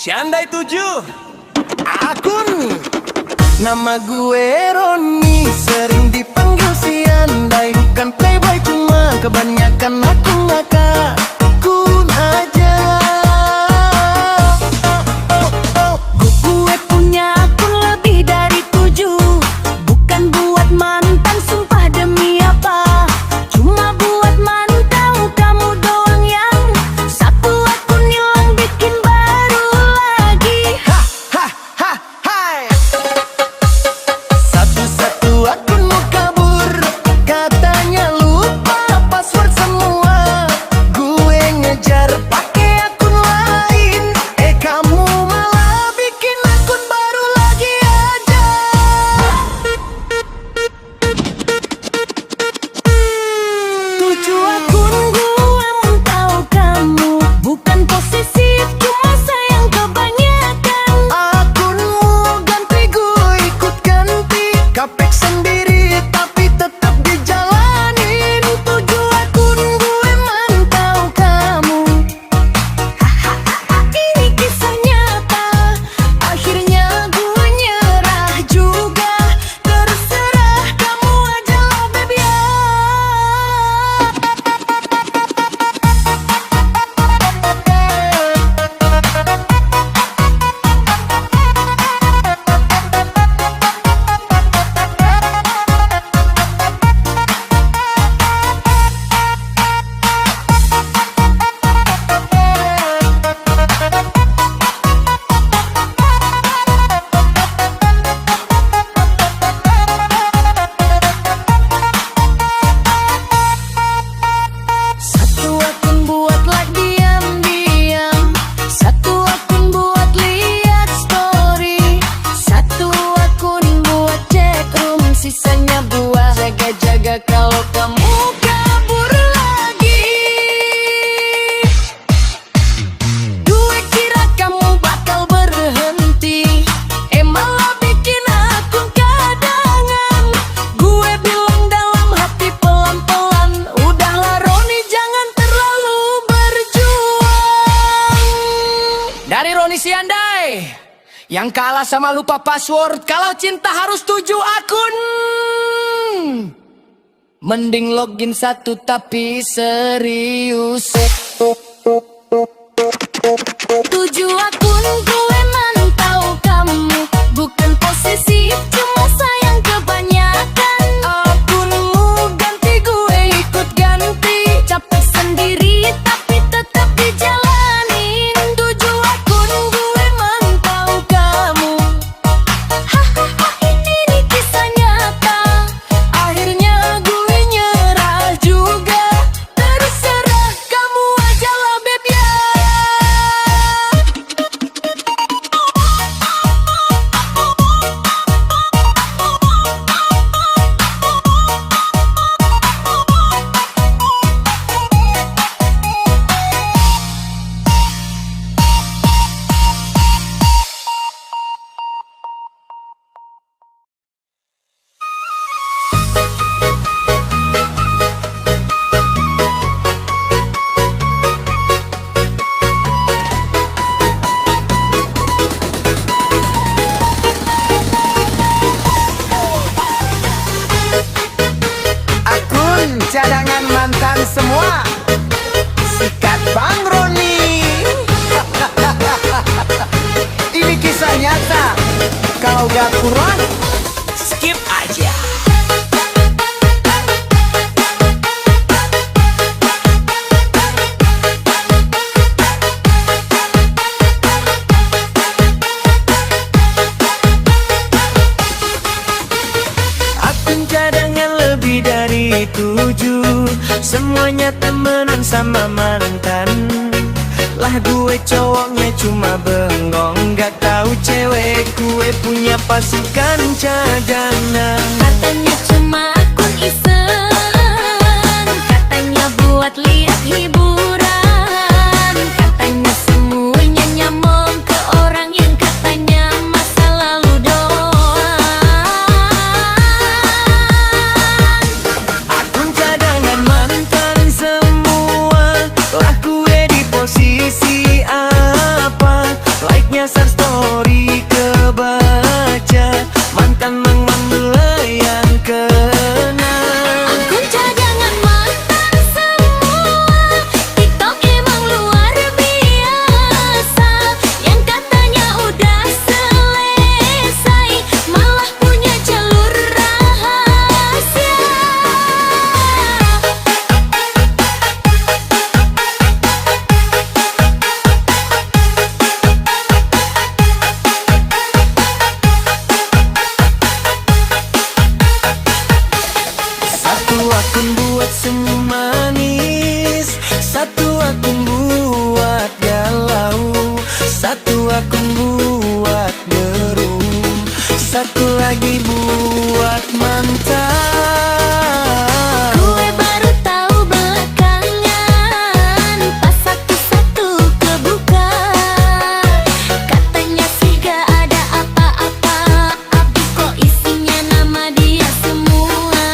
Syandai 7 Akun nama gue Roni, sering dipanggil si Andai. Bukan playboy, cuma kebanyakan akun akun aja. Gue punya akun lebih dari 7. Bukan buat mantan, sumpah demi apa. Cuma buat mantau kamu doang yang satu akun hilang bikin baru lagi. Hai. Satu-satu akunmu kabur, katanya lupa password semua. Gue ngejar pakai akun lain, kamu malah bikin akun baru lagi aja. 7 akun gue mantau kamu, bukan posesif, cuma sayang kebanyakan. Akunmu ganti, gue ikut ganti. Kapek sendiri tapi tetap dijalanin. 7 akun gue mantau kamu. Ini kisah nyata, akhirnya gue nyerah juga. Terserah kamu aja lah baby ya. Satu akun buat like diam-diam, satu akun buat lihat story, satu akun buat cek room, sisanya buat jaga-jaga kalau kamu kabur lagi. Gue kira kamu bakal berhenti, malah bikin akun cadangan. Gue bilang dalam hati pelan-pelan, udahlah Roni jangan terlalu berjuang. Dari Roni Syandai yang kalah sama lupa password. Kalau cinta harus 7 akun. Mending login 1 tapi serius. 7 akun gue mantau kamu, bukan posesif, cuma sayang kebanyakan. Akunmu ganti, gue ikut ganti. Capek sendiri tapi tetap dijalanin. 7 akun gue mantau kamu. Hahaha, ini nih kisah nyata, Akhirnya gue nyerah juga. terserah kamu aja lah baby ya. Akun cadangan mantan semua, sikat Bang Roni. Ini kisah nyata, kalau gak kurang Skip aja. Akun cadangan lebih dari 7, semuanya temenan sama mantan. Lah gue cowoknya cuma bengong, gak tahu cewek gue punya pasukan cadangan. Katanya cuma akun iseng, katanya buat lihat hiburan, katanya semuanya nyambung ke orang yang katanya masa lalu doang. Akun cadangan mantan semua, lah gue di posisi apa? Like-nya buat deru, satu lagi buat mantan. Gue baru tahu belakangan, pas satu-satu kebuka. Katanya sih gak ada apa-apa, tapi kok isinya nama dia semua.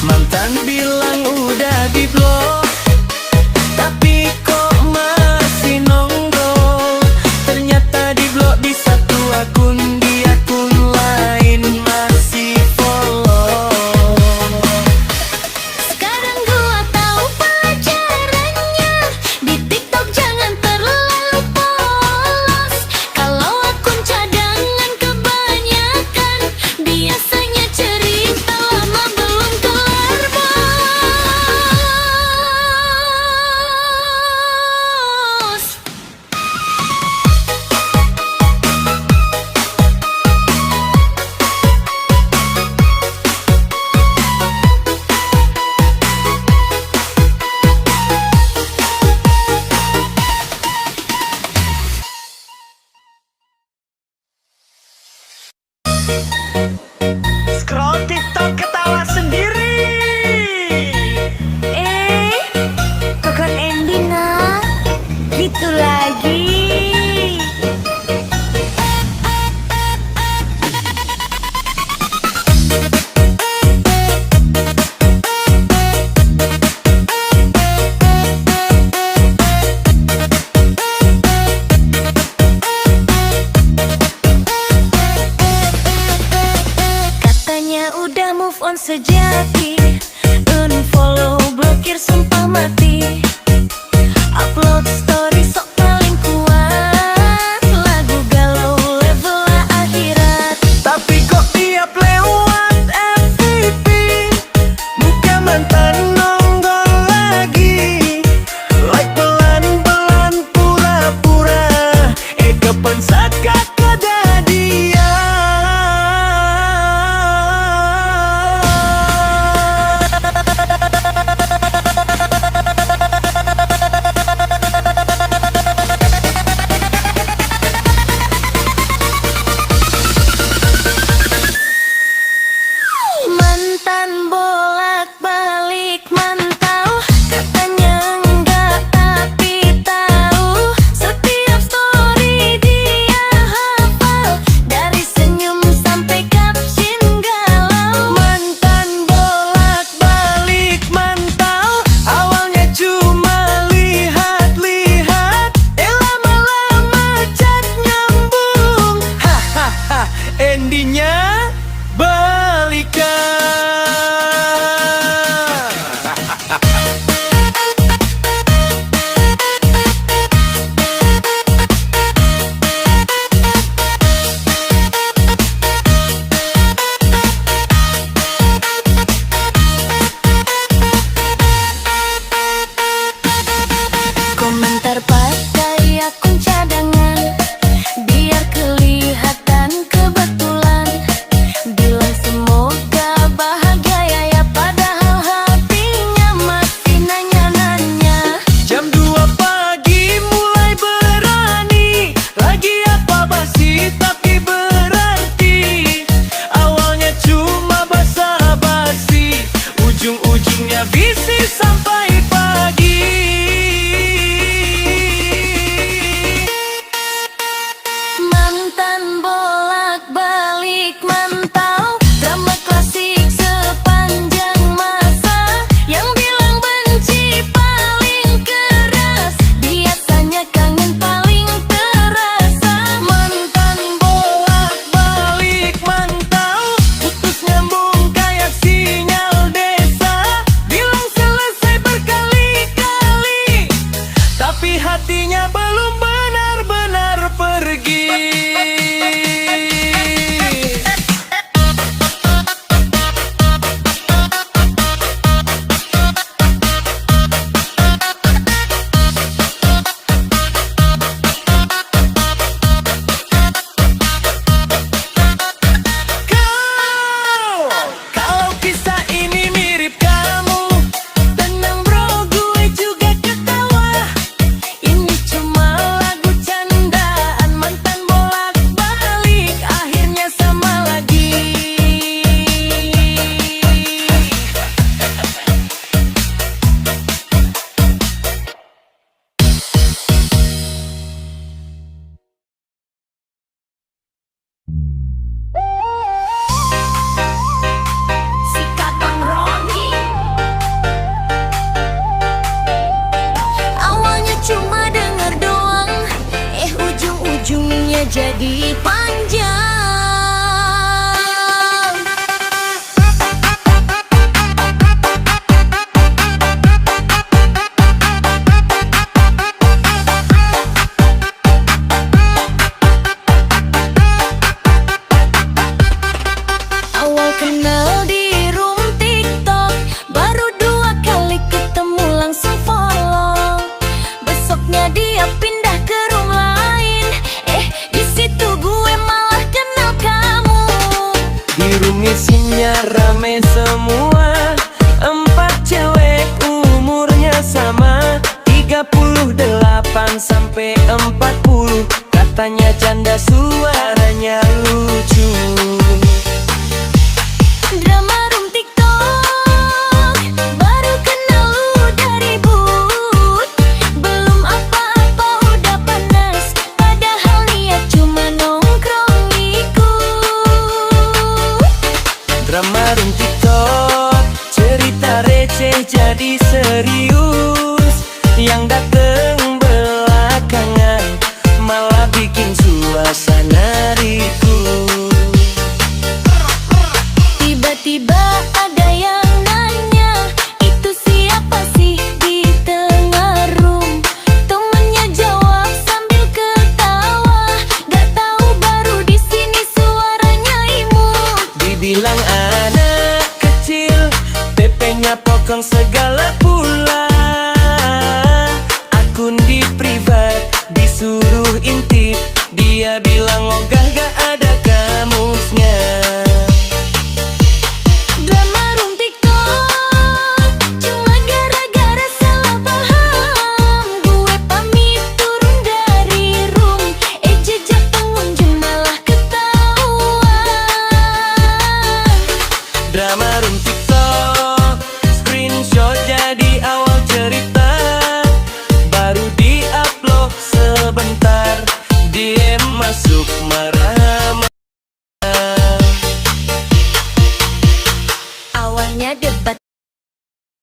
Mantan bilang udah diblok, tapi kok masih nongkrong. Ternyata diblok di satu akun, di akun lain masih follow. Sekarang gua tahu pelajarannya, di TikTok jangan terlalu polos. Kalau akun cadangan kebanyakan, biasanya cerita lama belum kelar, bos. Scroll TikTok ketawa sendiri. Kokon Endina, gitu lagi. Katanya udah move on sejati, unfollow, blokir, sumpah mati. Upload story sok paling kuat. sampai 40. Katanya janda suaranya lucu. Drama room TikTok, baru kenal lu dari boot. Belum apa-apa udah panas, padahal niat cuma nongkrong ikut. Drama room TikTok, cerita receh jadi serius. Yang dateng belakangan malah bikin suasana ribut. Tiba-tiba ada yang nanya, itu siapa sih di tengah room? Temennya jawab sambil ketawa, gak tahu baru di sini suaranya imut. Dibilang anak kecil, PP-nya pokong segala pula. Akun di privat disuruh intip, dia bilang ogah gak ada kamusnya. Drama room TikTok, cuma gara-gara salah paham. Gue pamit turun dari room, jejak pengunjung malah ketahuan. Drama room TikTok, screenshot jadi awal cerita. Baru di-upload sebentar, DM masuk marah-marah. Awalnya debat,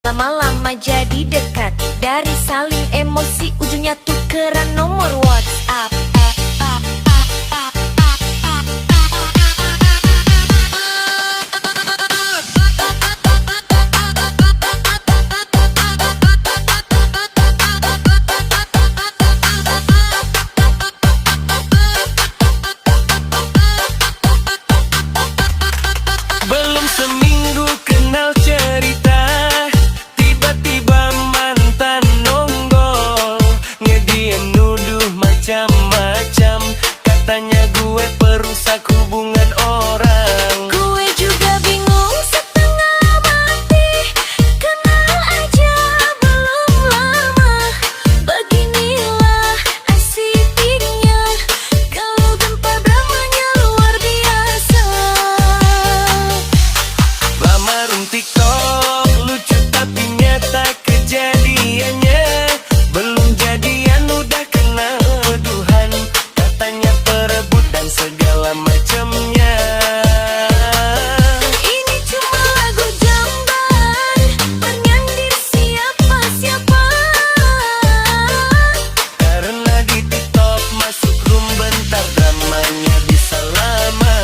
lama-lama jadi dekat. Dari saling emosi, ujungnya tukeran nomor WhatsApp. Belum seminggu kenal cerita, tiba-tiba mantan nonggol. Ngediem nuduh macam-macam, katanya gue perusak hubungan orang. Gue juga bingung setengah mati, kenal aja belum lama. Beginilah asiknya, kalau gempa dramanya luar biasa. Drama room TikTok, lucu tapi nyata kejadiannya. Belum jadian udah kena tuduhan, katanya perebut dan segala macamnya. Ini cuma lagu jamban, bernyindir siapa-siapa. Karena di TikTok masuk room bentar, dramanya bisa lama.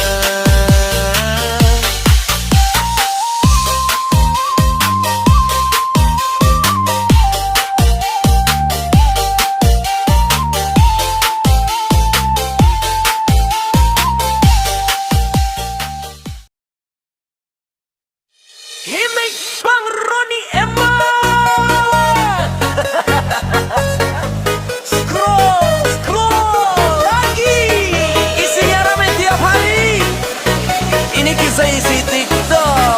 Ini Bang Roni Emma. Scroll lagi. Isinya rame tiap hari. Ini kisah isi TikTok.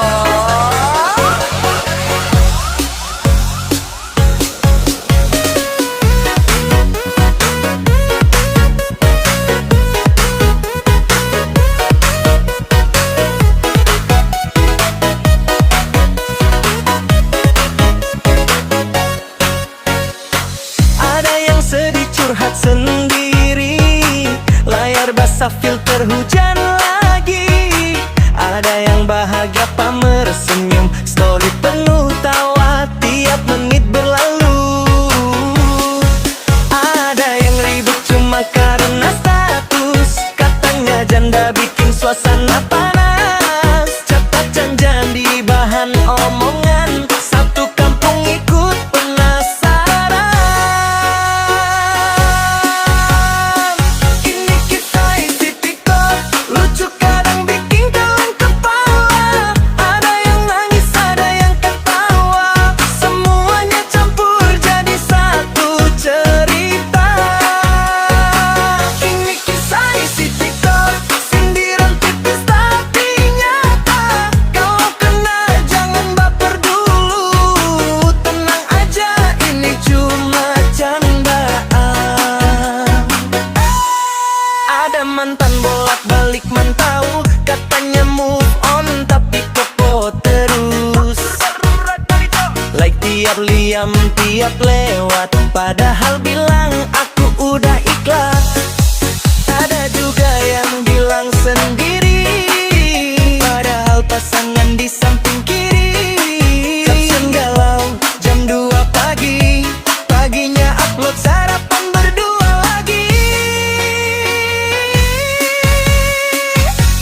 Ada yang sedih curhat sendiri, layar basah filter hujan lagi. Ada yang bahagia pamer senyum, story penuh tawa tiap menit berlalu. Ada yang ribut cuma karena status, katanya janda bikin suasana panas. Cepat janjian di bahan omongan, satu kampung ikut penasaran. Ini kita isi TikTok, lucu kadang bikin kalian kepala. Ada yang nangis diam tiap lewat, padahal bilang aku udah ikhlas. Ada juga yang bilang sendiri, padahal pasangan di samping kiri. Caption galau jam 2 pagi, paginya upload sarapan berdua lagi.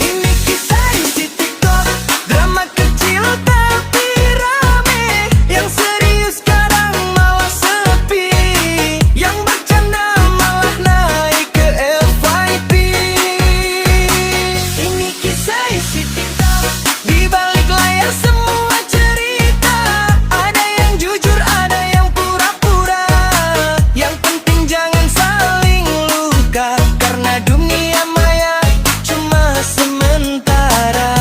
Ini kisah isi TikTok, drama kecil tapi rame. Yang serius kadang malah sepi, yang bercanda malah naik ke FYP. Ini kisah isi TikTok, di balik layar semua cerita. Ada yang jujur, ada yang pura-pura. Yang penting jangan saling luka, karena dunia maya cuma sementara.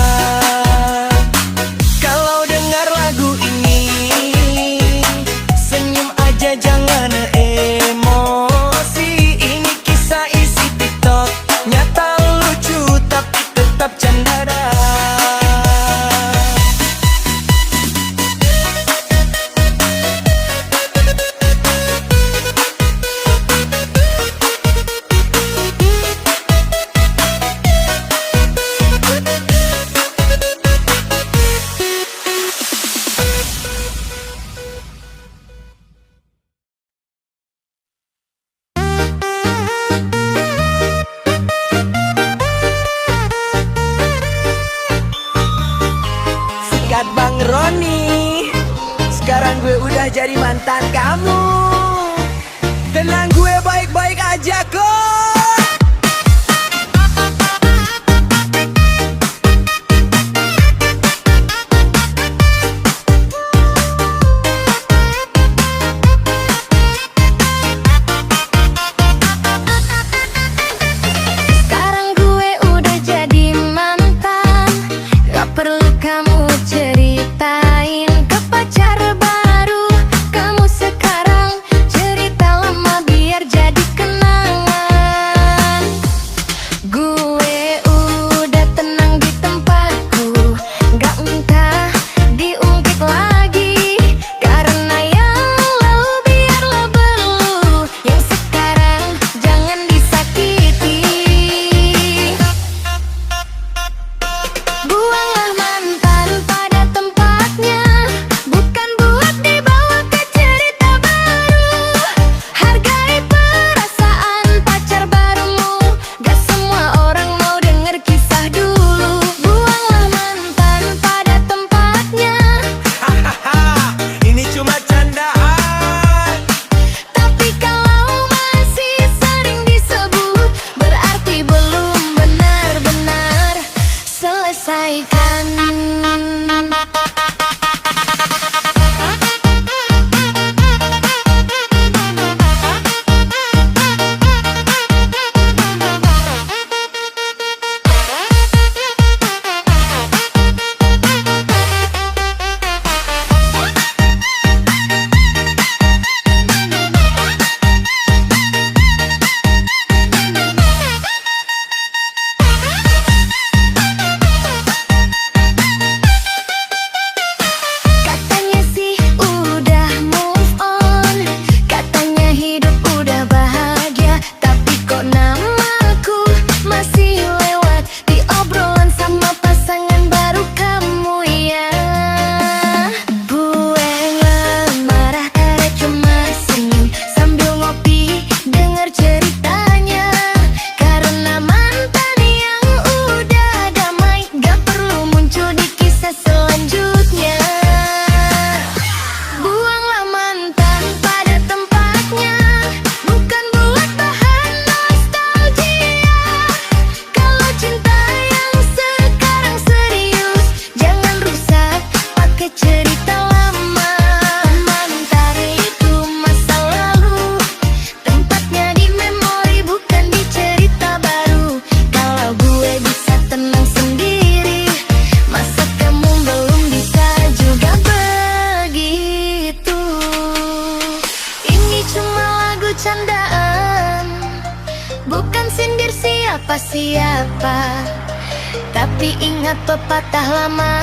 Kalau dengar lagu ini, senyum aja jangan emosi. Ini kisah isi TikTok, nyata lucu tapi tetap canda dah. Sikat Bang Roni, sekarang gue udah jadi mantan kamu. Tenang, gue baik-baik aja kok. Sekarang gue udah jadi mantan, gak perlu kamu ceritain ke pacar baru kamu sekarang. Cerita lama biar jadi kenangan. Gue udah tenang di tempatku, gak minta diungkit lagi. Karena yang lalu biarlah berlalu, yang sekarang jangan disakiti. Buanglah mantan pada tempatnya, bukan buat dibawa ke cerita baru. Hargai perasaan pacar barumu, gak semua orang mau denger kisah dulu. Buanglah mantan pada tempatnya, Hahaha, ini cuma candaan. tapi kalau masih sering disebut, berarti belum benar-benar selesaikan. Katanya sih udah move on, katanya hidup udah bahagia, tapi kok namaku masih lewat di obrolan sama pasangan baru kamu ya. Gue nggak marah karena cuma senyum sambil ngopi denger ceritanya. Karena mantan yang udah damai gak perlu muncul di kisah selanjutnya. Buanglah mantan pada tempatnya, bukan buat bahan nostalgia. Kalau cinta yang sekarang serius, jangan rusak pakai cerita lama. Mantan itu masa lalu, tempatnya di memori bukan di cerita baru. Kalau gue bisa tenang sendiri, masa kamu belum bisa juga begitu? Ini cuma lagu candaan, bukan sindir siapa-siapa, tapi ingat pepatah lama.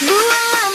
Buanglah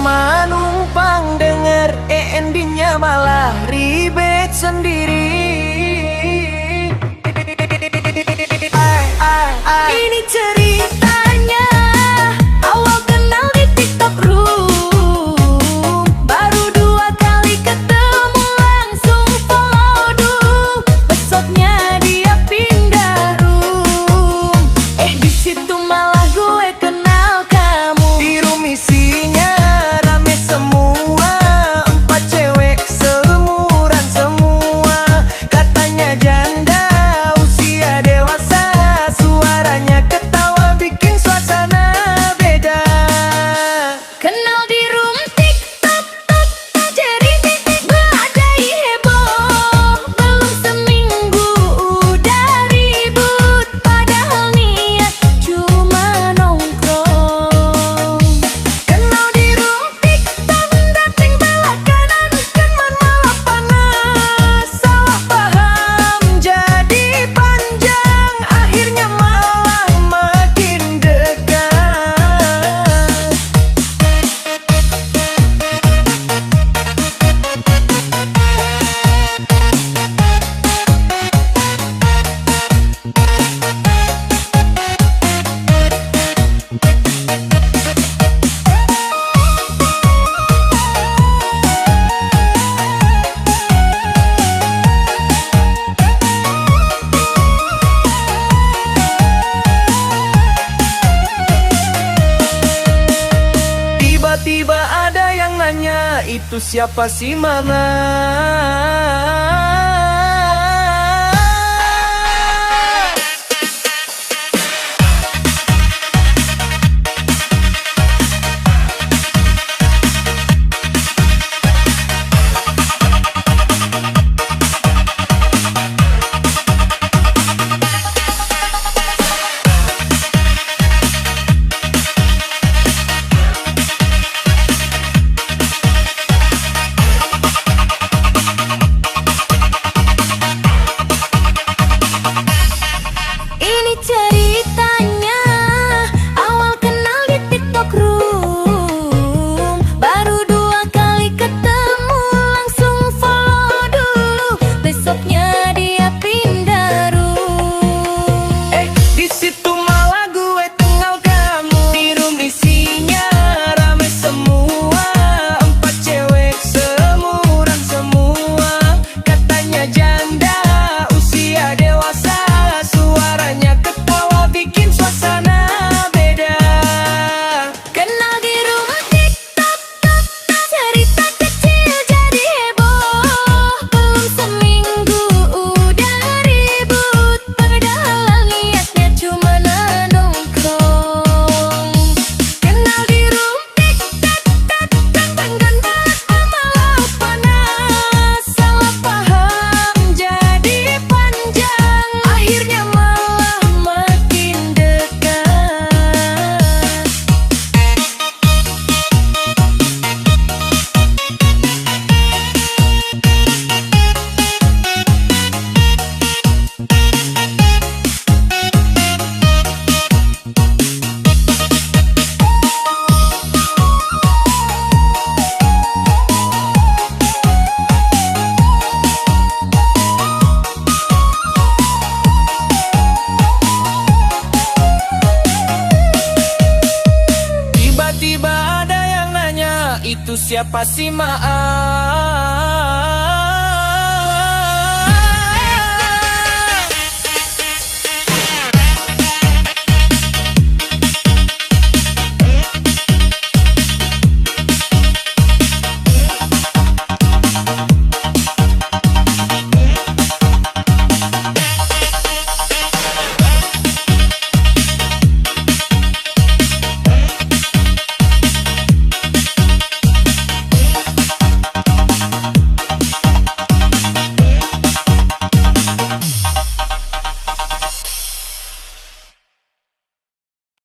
cuma numpang denger, endingnya malah ribet sendiri. Ini ceritanya awal kenal di TikTok Room. Baru 2 kali ketemu langsung follow dulu. Besoknya dia pindah room. Di situ malah gue kenal kamu. Di room isinya rame semua, 4 cewek seumuran semua. Katanya janda usia dewasa, suaranya ketawa bikin suasana beda. Kenal di room TikTok, jadi titik badai heboh. Belum seminggu udah ribut, padahal niat cuma nongkrong. Kenal di room TikTok, dating belakangan, teman malah panas. Salah paham jadi panjang, akhirnya malah makin dekat. Tiba-tiba ada yang nanya, itu siapa sih Mama? Ini ceritanya awal kenal di TikTok Room. Baru 2 kali ketemu langsung follow dulu. Besoknya dia pindah room. Di situ malah gue kenal kamu. Di room isinya rame semua, 4 cewek seumuran semua. Katanya janda usia dewasa, suaranya ketawa bikin suasana beda. Kenal di room TikTok, cerita kecil jadi heboh. Belum seminggu udah ribut, padahal niatnya cuma nongkrong. Kenal di room TikTok, dan malah panas. Salah paham jadi panjang, akhirnya malah makin dekat. Tiba-tiba ada yang nanya, itu siapa sih Maaf?